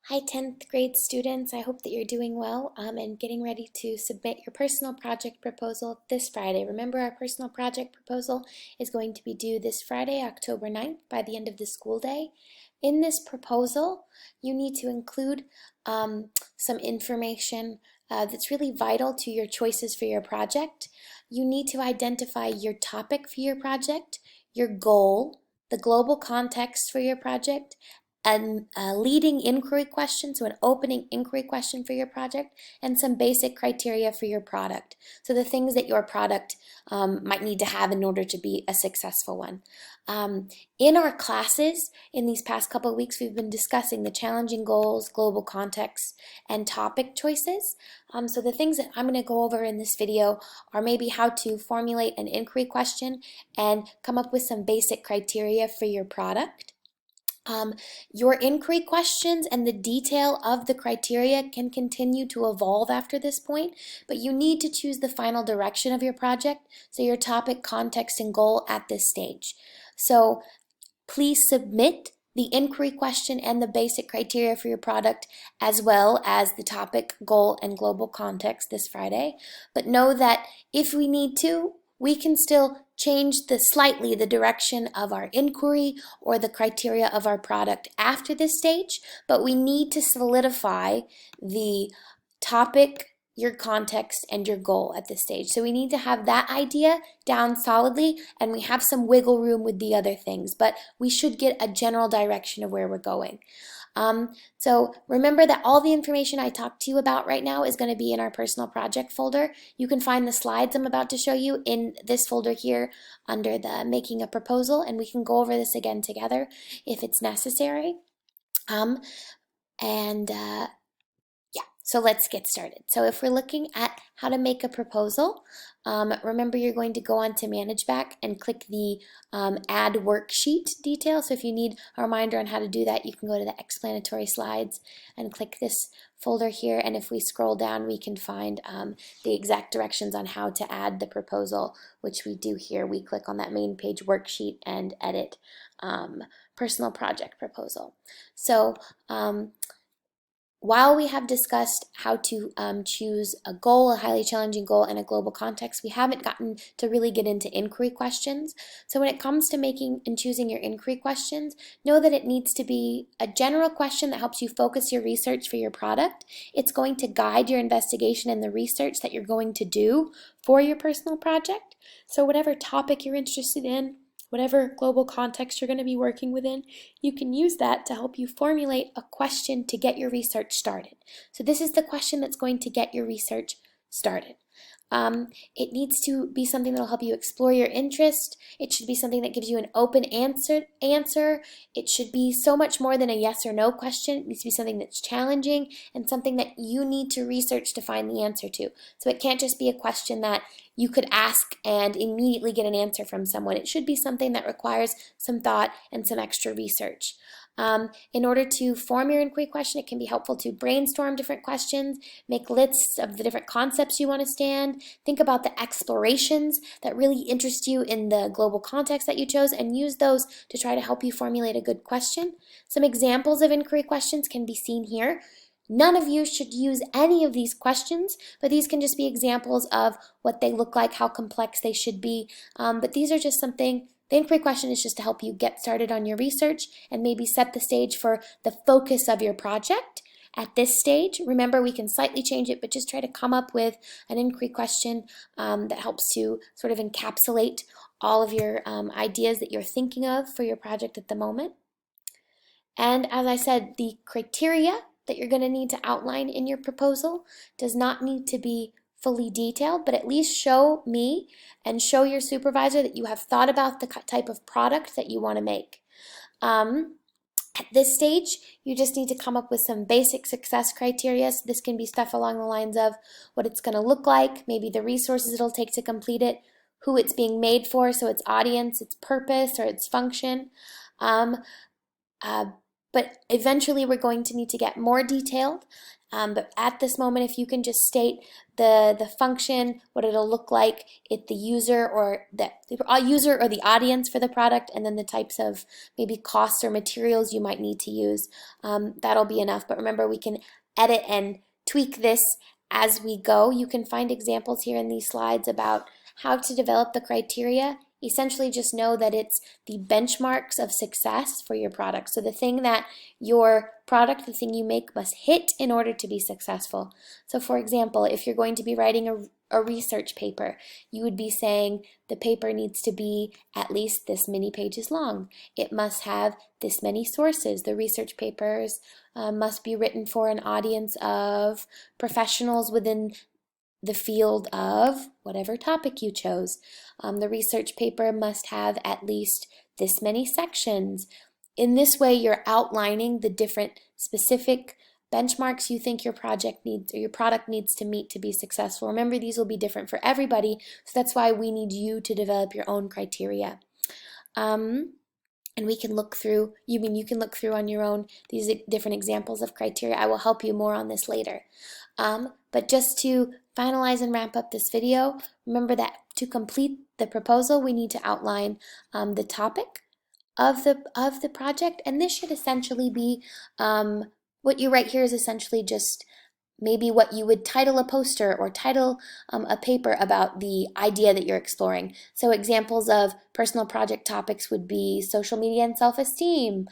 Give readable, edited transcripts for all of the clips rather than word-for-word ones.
Hi 10th grade students, I hope that you're doing well and getting ready to submit your personal project proposal this Friday. Remember, our personal project proposal is going to be due this Friday, October 9th, by the end of the school day. In this proposal, you need to include some information that's really vital to your choices for your project. You need to identify your topic for your project, your goal, the global context for your project, a leading inquiry question, so an opening inquiry question for your project, and some basic criteria for your product. So the things that your product might need to have in order to be a successful one. In our classes, in these past couple of weeks, we've been discussing the challenging goals, global context, and topic choices. So the things that I'm going to go over in this video are maybe how to formulate an inquiry question and come up with some basic criteria for your product. Your inquiry questions and the detail of the criteria can continue to evolve after this point, but you need to choose the final direction of your project, so your topic, context, and goal at this stage. So please submit the inquiry question and the basic criteria for your product, as well as the topic, goal, and global context this Friday. But know that if we need to, we can still change slightly the direction of our inquiry or the criteria of our product after this stage, but we need to solidify the topic, your context, and your goal at this stage. So we need to have that idea down solidly, and we have some wiggle room with the other things, but we should get a general direction of where we're going. So remember that all the information I talked to you about right now is going to be in our personal project folder. You can find the slides I'm about to show you in this folder here under the Making a Proposal, and we can go over this again together if it's necessary. So let's get started. So if we're looking at how to make a proposal, remember you're going to go on to ManageBack and click the Add Worksheet detail. So if you need a reminder on how to do that, you can go to the explanatory slides and click this folder here. And if we scroll down, we can find the exact directions on how to add the proposal, which we do here. We click on that main page worksheet and edit personal project proposal. So while we have discussed how to choose a goal, a highly challenging goal, and a global context, we haven't gotten to really get into inquiry questions. So when it comes to making and choosing your inquiry questions, know that it needs to be a general question that helps you focus your research for your product. It's going to guide your investigation and the research that you're going to do for your personal project. So whatever topic you're interested in, whatever global context you're going to be working within, you can use that to help you formulate a question to get your research started. So this is the question that's going to get your research started. It needs to be something that will help you explore your interest. It should be something that gives you an open answer. It should be so much more than a yes or no question. It needs to be something that's challenging and something that you need to research to find the answer to. So it can't just be a question that you could ask and immediately get an answer from someone. It should be something that requires some thought and some extra research. In order to form your inquiry question, it can be helpful to brainstorm different questions, make lists of the different concepts you want to stand, think about the explorations that really interest you in the global context that you chose, and use those to try to help you formulate a good question. Some examples of inquiry questions can be seen here. None of you should use any of these questions, but these can just be examples of what they look like, how complex they should be. But these are just something. The inquiry question is just to help you get started on your research and maybe set the stage for the focus of your project. At this stage, remember we can slightly change it, but just try to come up with an inquiry question that helps to sort of encapsulate all of your ideas that you're thinking of for your project at the moment. And as I said, the criteria that you're going to need to outline in your proposal does not need to be fully detailed, but at least show me and show your supervisor that you have thought about the type of product that you want to make. At this stage, you just need to come up with some basic success criteria. So this can be stuff along the lines of what it's going to look like, maybe the resources it'll take to complete it, who it's being made for, so its audience, its purpose, or its function. but eventually we're going to need to get more detailed. But at this moment, if you can just state the function, what it'll look like, if the user or the user or the audience for the product, and then the types of maybe costs or materials you might need to use, that'll be enough. But remember, we can edit and tweak this as we go. You can find examples here in these slides about how to develop the criteria. Essentially, just know that it's the benchmarks of success for your product. So the thing that your product, the thing you make, must hit in order to be successful. So for example, if you're going to be writing a research paper, you would be saying the paper needs to be at least this many pages long. It must have this many sources. The research papers must be written for an audience of professionals within the field of whatever topic you chose. The research paper must have at least this many sections. In this way, you're outlining the different specific benchmarks you think your project needs or your product needs to meet to be successful. Remember, these will be different for everybody, so that's why we need you to develop your own criteria. And we can look through, you can look through on your own these different examples of criteria. I will help you more on this later. But just to finalize and wrap up this video, remember that to complete the proposal, we need to outline the topic of the project, and this should essentially be what you write here is essentially just maybe what you would title a poster or title a paper about the idea that you're exploring. So examples of personal project topics would be social media and self-esteem,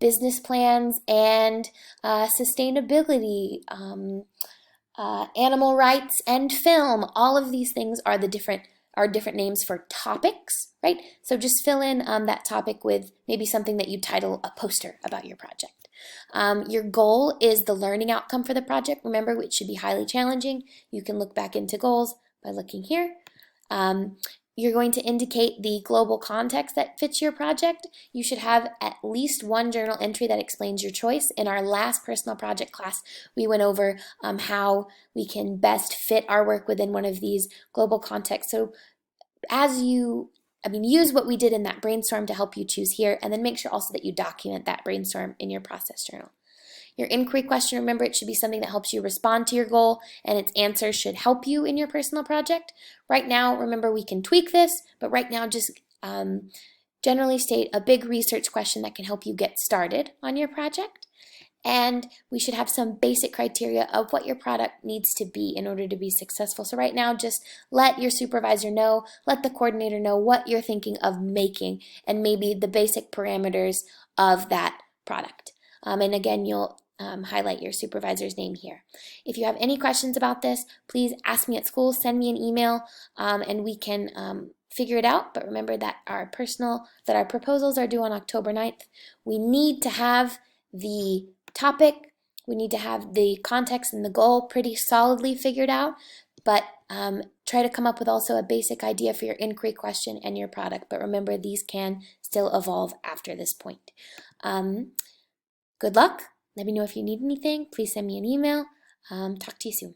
business plans and sustainability, animal rights and film. All of these things are different names for topics, right? So just fill in that topic with maybe something that you title a poster about your project. Your goal is the learning outcome for the project. Remember, it should be highly challenging. You can look back into goals by looking here. You're going to indicate the global context that fits your project. You should have at least one journal entry that explains your choice. In our last personal project class, we went over how we can best fit our work within one of these global contexts. So as you use what we did in that brainstorm to help you choose here, and then make sure also that you document that brainstorm in your process journal. Your inquiry question, remember, it should be something that helps you respond to your goal, and its answer should help you in your personal project. Right now, remember, we can tweak this, but right now just generally state a big research question that can help you get started on your project. And we should have some basic criteria of what your product needs to be in order to be successful. So right now, just let your supervisor know, let the coordinator know what you're thinking of making, and maybe the basic parameters of that product. And again, you'll highlight your supervisor's name here. If you have any questions about this, please ask me at school, send me an email, and we can figure it out. But remember that our proposals are due on October 9th. We need to have the topic, we need to have the context and the goal pretty solidly figured out, but try to come up with also a basic idea for your inquiry question and your product. But remember, these can still evolve after this point. Good luck. Let me know if you need anything. Please send me an email. Talk to you soon.